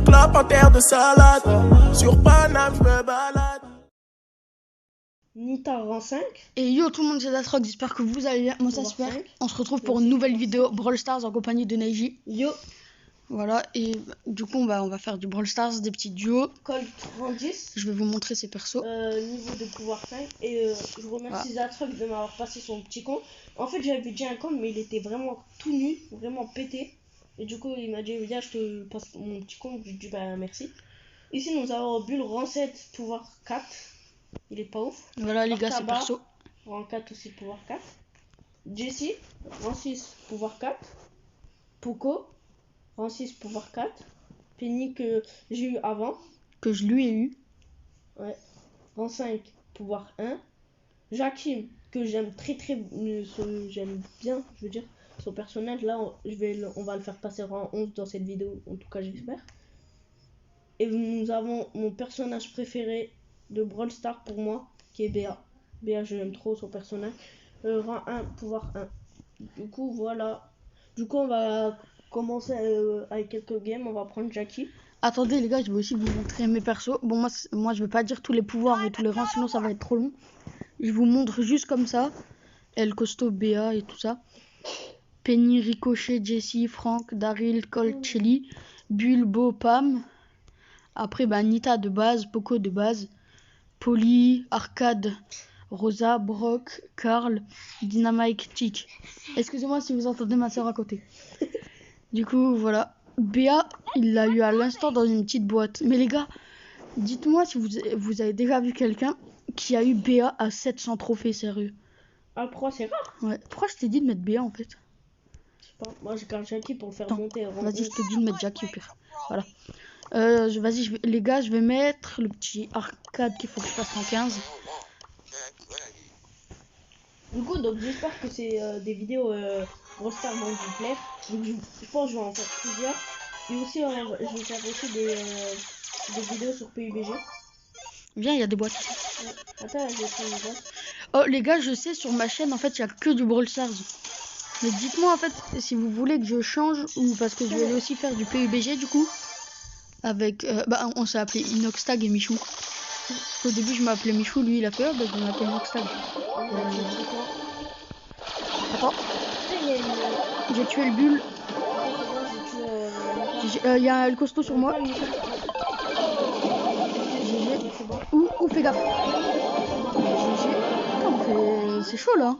me clope en terre de salade. Sur Paname, je me balade. Nita rang 5. Et yo tout le monde, c'est Datrox, j'espère que vous allez bien. Moi ça Rang super. 5. On se retrouve pour une nouvelle vidéo Brawl Stars en compagnie de Neji. Yo. Voilà, et du coup on va faire du Brawl Stars, des petits duos. Colt rang 10. Je vais vous montrer ses persos. Niveau de pouvoir 5. Et je remercie Datrox de m'avoir passé son petit compte. En fait j'avais déjà un compte mais il était vraiment tout nu, vraiment pété. Et du coup il m'a dit viens je te passe mon petit compte. Je lui ai dit bah merci. Ici nous avons Bull rang 7 pouvoir 4. Il est pas ouf. Voilà les gars, c'est Bartaba, perso. rang 4 aussi pouvoir 4. Jessie rang 6 pouvoir 4. Poco rang 6 pouvoir 4. Penny que j'ai eu avant. Que je lui ai eu. Ouais. Rang 5 pouvoir 1. Jakim que j'aime j'aime bien, je veux dire son personnage là on va le faire passer rang 11 dans cette vidéo, en tout cas j'espère. Et nous avons mon personnage préféré de Brawl Stars pour moi qui est Béa. Béa, je l'aime trop son personnage. Rang 1 pouvoir 1. Du coup voilà. Du coup on va commencer avec quelques games. On va prendre Jackie. Attendez les gars, je vais aussi vous montrer mes persos. Bon moi je vais pas dire tous les pouvoirs et tous les rangs, sinon ça va être trop long. Je vous montre juste comme ça. El Costo, Béa et tout ça. Penny, Ricochet, Jessie, Frank, Daryl, Colt, Shelly, Bull, Bo, Pam. Après Nita de base, Poco de base, Polly, Arcade, Rosa, Brock, Carl, Dynamite, Chick. Excusez-moi si vous entendez ma soeur à côté. Du coup voilà. Béa, il l'a eu à l'instant dans une petite boîte. Mais les gars, dites-moi si vous avez déjà vu quelqu'un qui a eu Béa à 700 trophées, sérieux. Ah, pourquoi c'est rare? Ouais. Pourquoi je t'ai dit de mettre Béa en fait? Je sais pas. Moi, je garde Jackie pour le faire monter. Vas-y, je te dis de mettre Jackie au pire. Voilà. Vas-y, les gars, je vais mettre le petit Arcade qu'il faut que je fasse en 15. Du coup, donc j'espère que c'est des vidéos Brawl Stars vont vous plaire. Donc je pense que je vais en faire plusieurs. Et aussi, je vais faire aussi des vidéos sur PUBG. Viens, il y a des boîtes. Ouais. Attends, je vais prendre une boîte. Oh, les gars, je sais, sur ma chaîne, en fait, il n'y a que du Brawl Stars. Mais dites-moi, en fait, si vous voulez que je change ou parce que je vais aussi faire du PUBG, du coup. Avec. On s'est appelé Inoxtag et Michou. Au début, je m'appelais Michou, lui, il a fait, je vais m'appeler Inoxtag. Attends. J'ai tué le Bull. Il y a le costaud sur moi. Ouh, fais gaffe. Putain, c'est chaud là.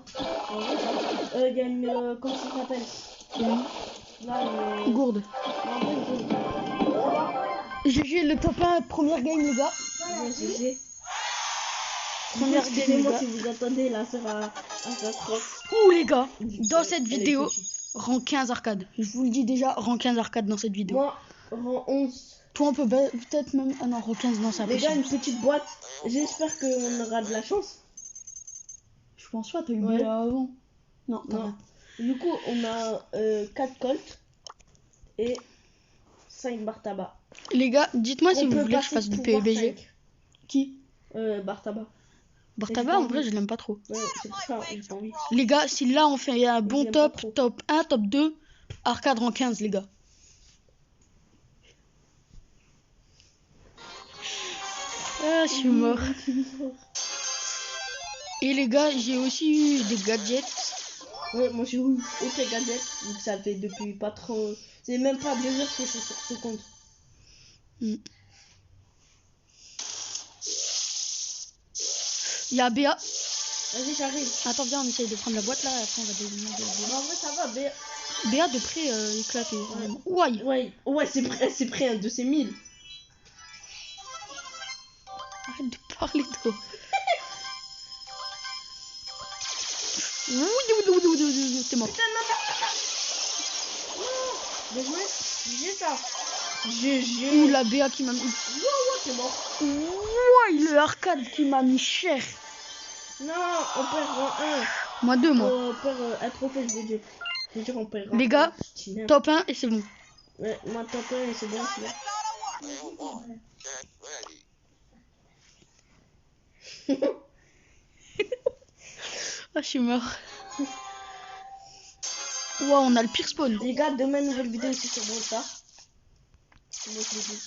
Il y a une. Comment ça s'appelle? Là, Gourde. GG, le top 1, première game, les gars. GG. Première game, les gars. Si vous attendez, là, ça va. Ouh, les gars, dans cette vidéo, rang 15 arcade. Je vous le dis déjà, rang 15 arcade dans cette vidéo. Moi, rang 11. Toi, on peut peut-être même. Ah non, rang 15, non, ça. Les gars, une petite boîte. J'espère qu'on aura de la chance. Je pense pas, t'as eu Béa avant. Non, non. Du coup, on a 4 Colt et 5 Bartaba. Les gars, dites-moi si vous voulez que je fasse du PUBG. Qui? Bartaba. Bartaba, en vrai, je l'aime pas trop. Ouais, c'est pour ça, j'ai pas envie. Les gars, si là on fait un bon top 1, top 2, arcade rang 15, les gars. Ah, je suis mort. Et les gars, j'ai aussi eu des gadgets. Ouais, moi j'ai eu aucun gadget, donc ça fait depuis pas trop. C'est même pas 2 heures que je suis sur ce compte. Il y a Béa. Vas-y, j'arrive. Attends, viens, on essaye de prendre la boîte là, après on va deviner. En vrai, ça va, Béa. Béa de près éclaté. Ouais, c'est près un de ces 1000. Arrête de parler, toi. T'es mort. Putain, non. Bien joué. GG ça. GG. Ouh, la Béa qui m'a mis. Ouais, t'es mort. Ouais, le arcade qui m'a mis cher. Non, on perd rang 1. Moi 2, moi. On perd un trophée, je veux dire. Je veux dire, on perd rang 1. Les gars, top 1 et c'est bon. Ouais, moi top 1 et c'est bon. Ah, je suis mort. Wow, on a le pire spawn. Les gars, demain, nouvelle vidéo ici sur Brawl Stars. Moi, je le dis.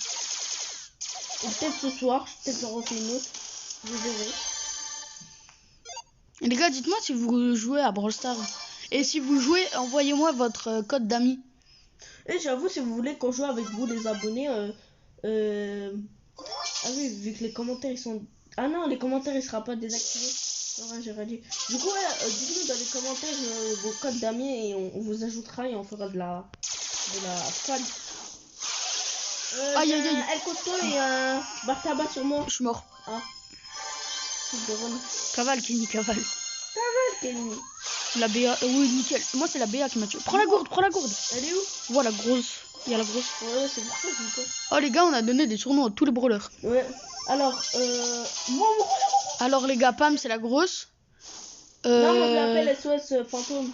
Et peut-être ce soir, peut-être j'en refais une autre. Je verrai. Et les gars, dites-moi si vous jouez à Brawl Stars. Et si vous jouez, envoyez-moi votre code d'amis. Et j'avoue, si vous voulez qu'on joue avec vous, les abonnés, ah oui, vu que les commentaires ils sont. Ah non, les commentaires ils seront pas désactivés. Non, ouais, j'ai rien dit. Du coup, ouais, dites-nous dans les commentaires vos codes d'amis et on vous ajoutera et on fera de la folle. Aïe, aïe, aïe. El Costo et un Bartaba sur moi. Je suis mort. Ah. C'est de Ron. Cavale, Kenny, cavale. Kenny. La BA, oui, nickel. Moi, c'est la BA qui m'a tué. Prends la gourde, prends la gourde. Elle est où? Voilà, grosse. Il y a la grosse. Ouais, c'est pour ça que je dis pas. Oh, les gars, on a donné des surnoms à tous les brawlers. Ouais. Alors, Alors, les gars, Pam, c'est la grosse. Non, moi je l'appelle SOS fantôme.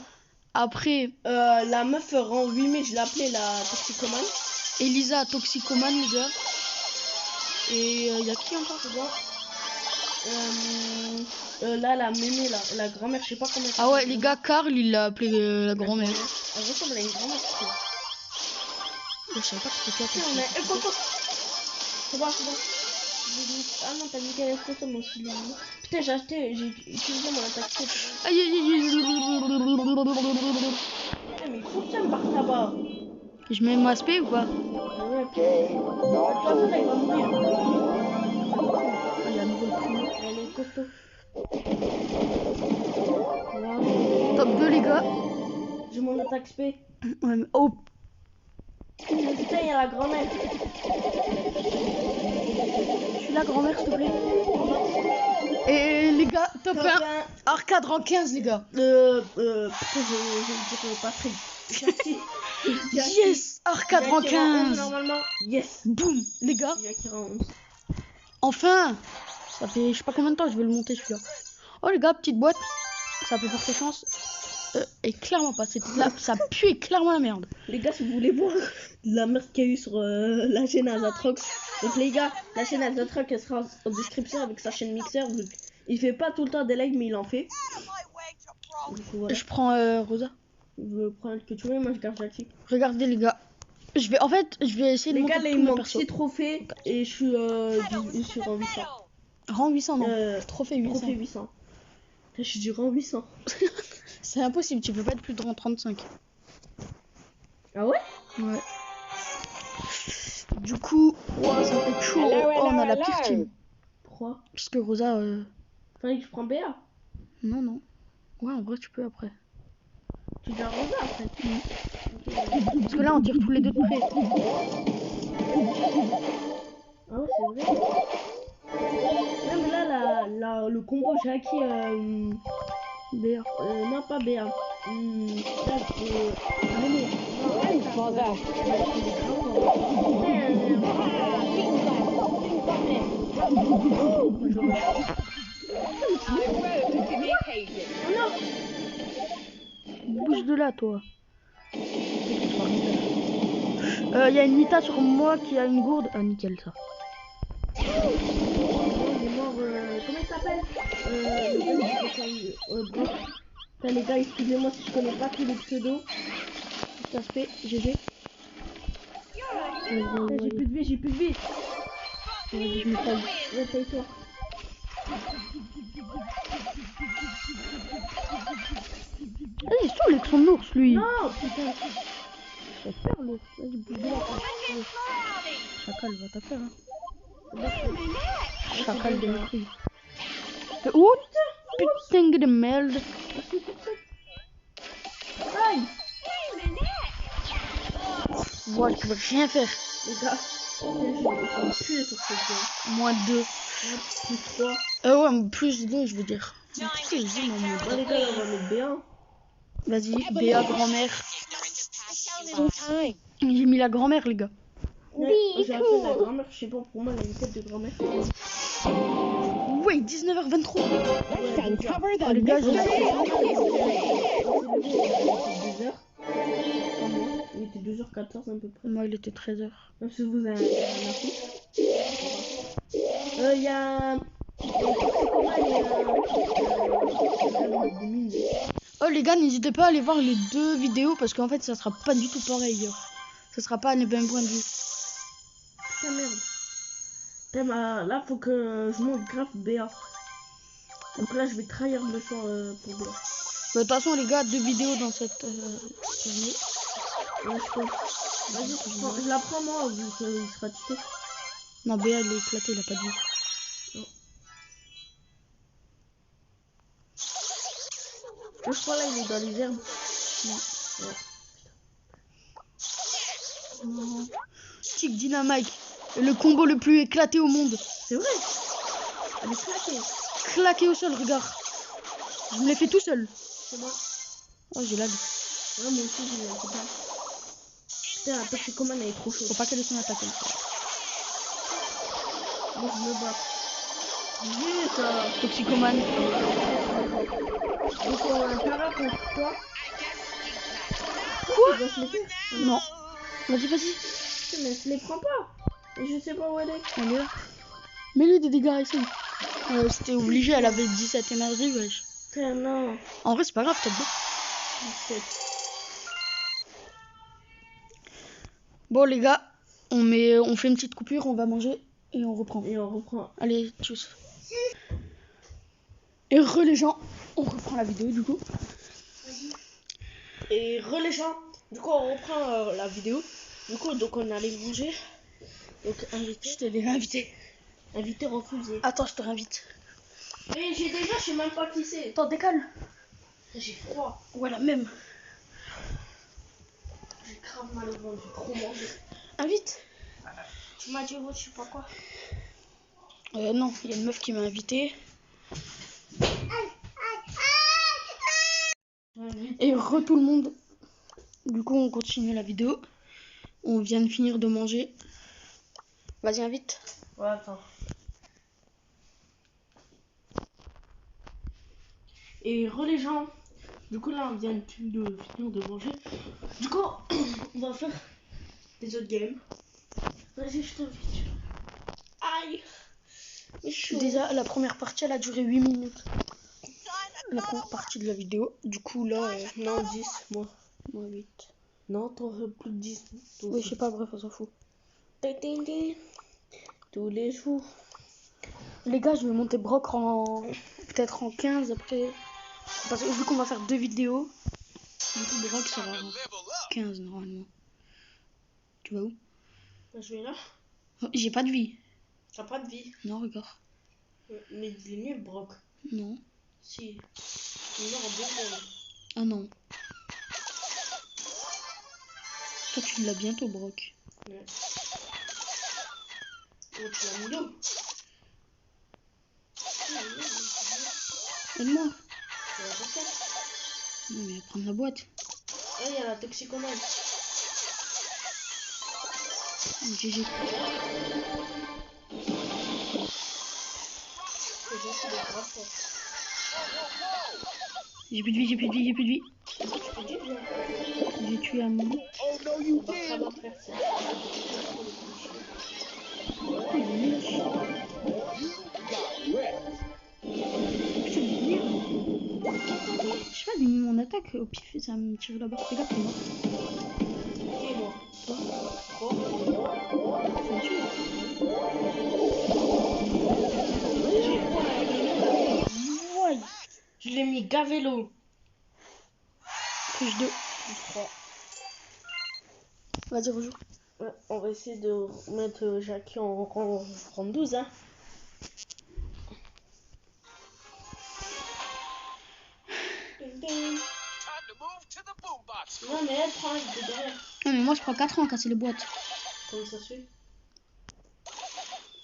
Après, La meuf rang 8000, je l'appelais la toxicomane. Elisa, toxicomane, les gars. Et il y a qui encore? C'est bon. Là, la mémé, là, la grand-mère, je sais pas comment elle Ah ouais, s'appelle. les gars, Carl, il l'a appelé la grand-mère. Elle ressemble à une grand-mère. Je savais pas que c'était Tiens, toi. on a El Costo. C'est bon, c'est bon. Ah non, t'as mis qu'elle est Costo, moi aussi. Putain, j'ai utilisé mon attaque. Aïe, aïe, aïe, Putain, mais il faut que ça me barre là-bas. je mets ma spé ou pas? Ouais, putain. Toi, là, il va mourir. Ah, il y a un nouveau prix. Elle est costaud. Top 2, les gars. J'ai mon attaque spé. Ouais, mais... Oh, Putain, il y a la grand-mère. je suis la grand-mère, s'il te plaît. Et les gars, top 1. Arcade rang 15, les gars. Putain, je vais dire Patrick. Yes, arcade rang 15. Normalement, yes. Boum, les gars. Il y a qui rend 11. Enfin. Ça fait je sais pas combien de temps je vais le monter celui-là. Oh les gars, petite boîte. Ça peut porter chance. Et clairement pas. Ça pue clairement la merde. Les gars, si vous voulez voir la merde qu'il y a eu sur la chaîne Azatrox. Donc les gars, la chaîne Azatrox elle sera en description avec sa chaîne Mixer. Il fait pas tout le temps des lives mais il en fait. Du coup, voilà. Je prends Rosa. Je prends le que tu veux, moi je garde la chic. Regardez les gars. Je vais essayer de Les monter gars, là tous il mes manque persos. 6 trophées et je suis sur rang 800. Rang 800 non. Trophée 800. Trophée 800. Je suis du rang 800. C'est impossible, tu peux pas être plus de rang 35. Ah ouais? Ouais. Du coup, wow, ça fait chaud. Oh, on a la pire team. Pourquoi? Parce que Rosa, Fallait que je prends BA. non. Ouais, en vrai, tu peux après. Tu dis un Rosa après. Parce que là, on tire tous les deux de près. Ah ouais, c'est vrai. Non, mais là, le combo, j'ai acquis. BA. Non, pas BA. Bouge de là, toi. Y a une Nita sur moi qui a une gourde. Ah, nickel, ça. Il est mort, comment il s'appelle Putain, les gars, excusez-moi si je connais pas tous les pseudos. Ça se fait, GG. J'ai plus de vie, j'ai plus de vie. Je me taille. Ouais, taille-toi. Ah, il est saoul avec son ours, lui. Non, putain. Ça va faire l'ours. Vas-y, bouge de là. Chacal va t'affaire, hein. Chacal de mes couilles. Oh, putain de merde. Aïe. Ouais, tu peux rien faire. Les gars, je suis tué sur ce jeu. Moins 2. Plus 3. Ouais, plus 2, je veux dire. Plus 2, moi, Bon, les gars, on va mettre B1. Vas-y, BA grand-mère. J'ai mis la grand-mère, les gars. Ouais, j'ai appelé la grand-mère, je sais pas, pour moi, elle a une tête de grand-mère. Ouais, 19h23. Oh, les gars, il était 2h14 à peu près. Moi, il était 13h. Même si vous avez un affiche. Il y a Oh les gars, n'hésitez pas à aller voir les deux vidéos parce qu'en fait ça sera pas du tout pareil. Ça sera pas les mêmes points de vue. Putain, merde. Putain, là, faut que je monte grave BA. Donc là, je vais trahir le sang pour BA. De toute façon, les gars, 2 vidéos dans cette année. Ouais, je peux. Vas-y, je la prends moi, vu qu'il sera cheaté. Non, BA, il est éclaté, il a pas de vie. Je crois là, il est dans les herbes. Non. Ouais. Non. Stick Dynamite, le combo le plus éclaté au monde. C'est vrai. Elle est claquée. Claqué au sol, regarde. Je me l'ai fait tout seul. C'est moi. Oh, j'ai lag. Ouais, moi aussi, je l'ai fait pas. Putain, la toxicomane, elle est trop chaude. Faut pas qu'elle ait son attaque. Elle. Moi, je me bats. Vite. Toxicomane. Donc, on a un para contre toi. Quoi? Tu dois se les faire. Non. Vas-y, vas-y. Putain, mais je les prends pas. Et je sais pas où elle est. Elle est là. Mets-lui des dégâts, essaye. C'était obligé, elle avait 17 énergie, wesh. Putain, non. En vrai, c'est pas grave, t'as bien. 17. Bon, les gars, on fait une petite coupure, on va manger et on reprend. Et on reprend. Allez, tchuss. Et les gens, on reprend la vidéo du coup. Et les gens, du coup, on reprend la vidéo. Du coup, donc on allait manger. Donc, invité. Je t'ai déjà invité. Invité refusé. Attends, je te réinvite. Mais j'ai déjà, je sais même pas qui c'est. Attends, décale. J'ai froid. Voilà, même. J'ai grave mal au ventre, j'ai trop mangé. Invite. Tu m'as dit, ouais, je sais pas quoi. Non, il y a une meuf qui m'a invité. Et tout le monde. Du coup, on continue la vidéo. On vient de finir de manger. Vas-y, invite. Ouais, attends. Et les gens, du coup là on vient de finir de manger. Du coup on va faire des autres games. Vas-y, je t'invite. Aïe. Mais chaud. Déjà, la première partie, elle a duré 8 minutes. La première partie de la vidéo. Du coup, là, Non, 10, moi. moi 8. Non, t'en veux plus de 10. Oui, je sais pas, bref, on s'en fout. Tous les jours. Les gars, je vais monter Brock peut-être en 15 après. Parce que vu qu'on va faire 2 vidéos, du coup, Brock sera en 15 normalement. Tu vas où? Bah, je vais là. Oh, j'ai pas de vie. T'as pas de vie. Non, regarde. Mais il est nul, Brock. Non. Si. Il meurt en 2 secondes. Ah non. Toi, tu l'as bientôt, Brock. Ouais. Oh, tu l'as mis où? Aide-moi. Tu vas pas faire. Non, mais prendre la boîte. Ah, il y a la toxicomane. GG. J'ai plus de vie, j'ai plus de vie, j'ai plus de vie. J'ai tué à mon. Je sais pas, j'ai mis mon attaque au pif et ça me tire là-bas. Fais gaffe, t'es mort. Et moi. Toi, Quoi? tu me tues. Ouais. Je l'ai mis Gavello. Touche 2. 3. Vas-y, rejoue. Ouais, on va essayer de mettre Jackie en rang 12, hein. Non, mais elle prend avec de derrière. Non, mais moi je prends 4 ans à casser les boîtes. Comment ça se fait?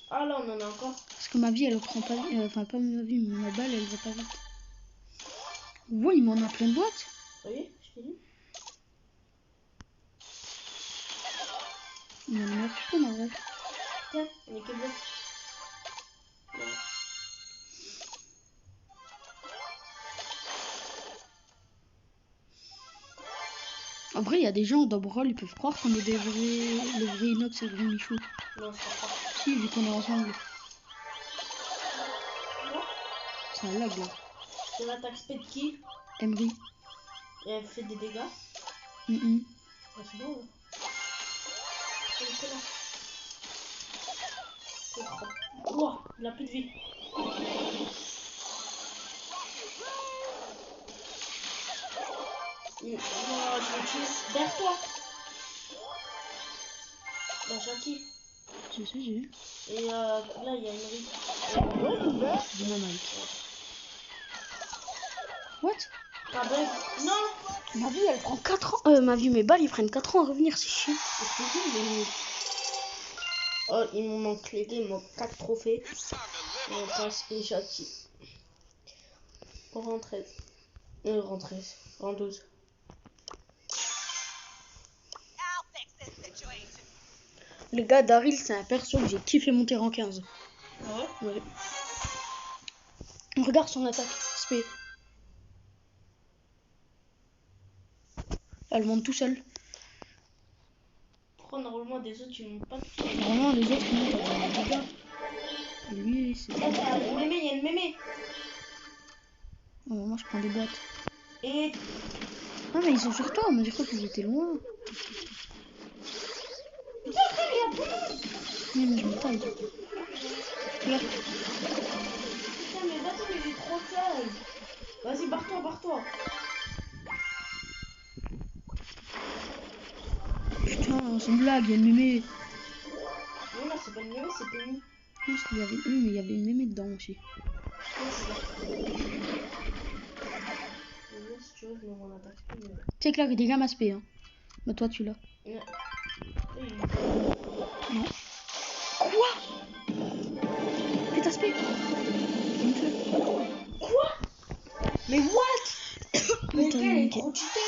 Ah là, on en a encore. Parce que ma vie elle prend pas. Enfin, pas ma vie, mais ma balle elle va pas vite. Ouais, il m'en a plein de boîtes. Vous voyez, je t'ai dit. Il m'en a plus en vrai. Tiens, on est quel bloc? En vrai, il y a des gens dans Brawl, ils peuvent croire qu'on est le vrai Inox et le vrai Michou. Non, c'est pas. Si, vu qu'on est ensemble. Non, C'est un lag là. c'est l'attaque speed qui Emery. et elle fait des dégâts. Mm -mm. Ah, c'est bon, là. Elle est là. Ouah, il a plus de vie. Je le tue. Derrière toi. Bah, Jackie. Je sais, j'ai vu. Et là, il y a une rive. Dynamite. What? T'as bug? Non. Ma vie, elle prend 4 ans. Ma vie, mes balles, ils prennent 4 ans à revenir, c'est chiant. Oh, ils m'ont manqué, ils m'ont 4 trophées. Et on passe et Jackie. Pour rang 13. Rang 13. Rang 12. Les gars, Daryl, c'est un perso que j'ai kiffé monter en 15. Ouais. Ouais. Regarde son attaque, SP. Elle monte tout seul. Pourquoi normalement des autres ils montent pas tout seul? Normalement, les autres, ils montent avec des dégâts. Et lui, c'est... Là, il y a une mémé, il y a une mémé. Oh, moi, je prends des boîtes. Et Ah, mais ils sont sur toi, mais j'ai cru qu'ils étaient loin. putain, frère, il y a plus. Oui, mais je me taille. Regarde. Putain, mais vas-y, il est trop seul. Vas-y, barre-toi, barre-toi. Putain, c'est une blague, il y a une mémé. Non, là, c'est pas une mémé, c'est Penny. Oui, il y avait une, mais il y avait une mémé dedans aussi. Si tu veux, je mets mon attaque. Tu sais que là, des gammes aspect, hein. Bah, toi, tu l'as. Ouais. Non. Quoi? Fais aspect. Quoi? Mais what? Mais Putain, quel est ok. trop cheaté.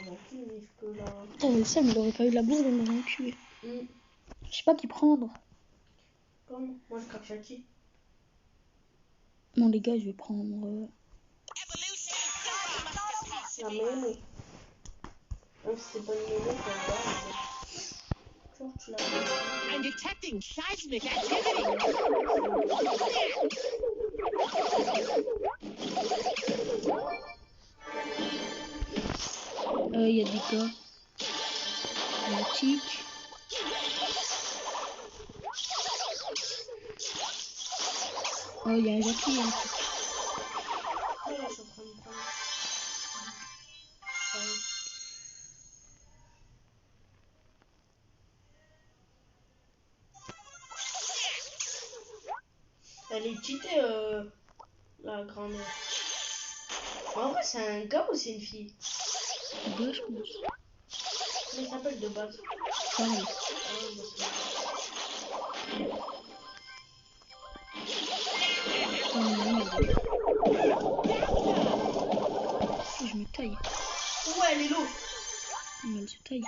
Non, plus vif que là. Putain, le Sam, il aurait pas eu la bourde, il m'aurait tué. Je sais pas qui prendre. Comme moi, je craque Jackie. Non, les gars, je vais prendre... La mémé. Même si c'est pas une mémé, c'est un gars. Genre, tu l'as. I'm detecting seismic activity. Il y a des gars. Magic. Oh, il y a un Jackie, hein. Ouais, je suis en train de prendre. Elle est cheatée, la grand-mère. En vrai, c'est un gars ou c'est une fille? Gars, je pense. Comment il s'appelle de base? Pareil. Ah, bah, Putain, mais merde. Je me taille. ouais, elle est low. Mais elle se taille.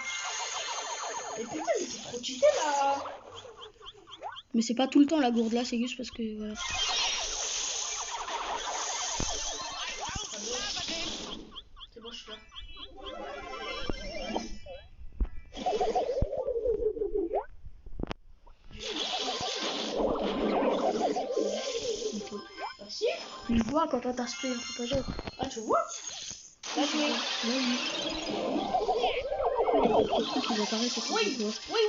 Et putain, mais c'est trop cheaté là. Mais c'est pas tout le temps la gourde là, c'est juste parce que voilà. C'est bon, je suis là. Merci. Je vois quand t'as aspect, hein, faut pas genre. Ah, tu vois? Là, joué. Oui. Il y a d'autres trucs qui apparaissent et tout. Oui. Tu vois. Oui.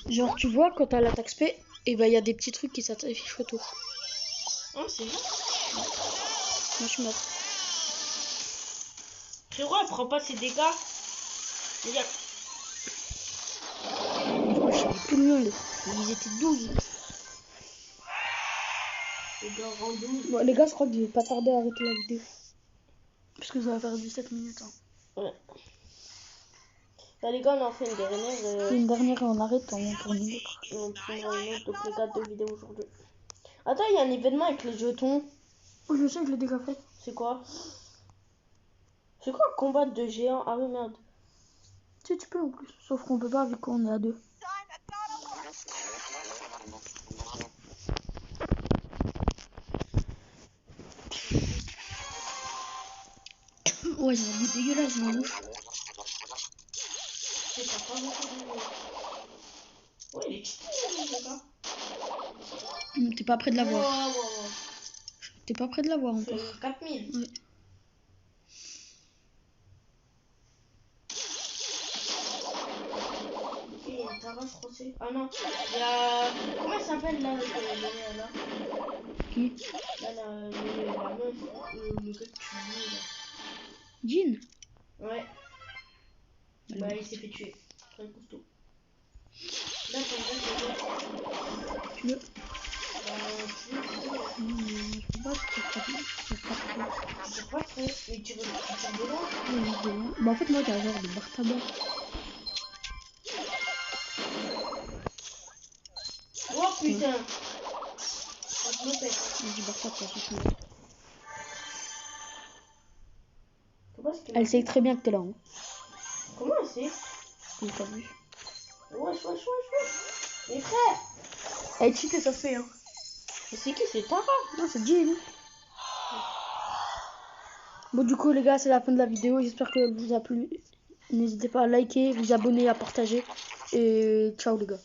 Genre, tu vois, quand t'as l'attaque spé, et bah il y a des petits trucs qui s'affichent autour. Oh, c'est bien. Moi, je suis mort. Frérot, elle prend pas ses dégâts. Regarde. Moi, je savais plus le monde. Ils étaient 12. Les gars, rang 12. Bon, les gars, je crois que je vais pas tarder à arrêter la vidéo. Parce que ça va faire 17 minutes. Hein. Ouais. Là, les gars, on en fait une dernière. Une dernière et on arrête, on tourne une autre. Et on prendra une autre. Donc, les gars, 2 vidéos aujourd'hui. Attends, il y a un événement avec les jetons. Oh, je sais, je l'ai déjà fait. C'est quoi? C'est quoi combattre de géants? Ah oui, merde. Tu sais, tu peux en plus. Sauf qu'on peut pas vu qu'on est à 2. Ouais, il y a un goût dégueulasse dans la bouche. C'est pas beaucoup de... Ouais, il est cheaté, les gars. T'es pas près de l'avoir. Wow. T'es pas près de l'avoir encore. C'est 4000. Ouais. Ok, il y a une Tara, je crois c'est. Ah non, il y a. Comment elle s'appelle là, là Qui? Là, la meuf, le gars que tu veux là. Jean? Ouais. Elle Bah, est il s'est fait tuer. Très costaud. Là, ton Tu veux? Bah, tu veux, Non, mais je peux pas. Je peux pas. c'est pas très. Mais tu veux de loin. Oui, de loin. Bah en fait moi j'ai un genre de bar tabac. Oh putain! Je me pète. J'ai bar tabac, ça suffit. Comment est-ce qu'elle Elle m'a sait fait très bien que t'es là. Hein. Comment elle sait? J'ai pas vu. Wesh. Mes frères! Elle est cheatée, ça se fait hein. Mais c'est qui? C'est Tara? Non, c'est Jean. Bon du coup les gars c'est la fin de la vidéo. J'espère qu'elle vous a plu. N'hésitez pas à liker, vous abonner, à partager. Et ciao les gars.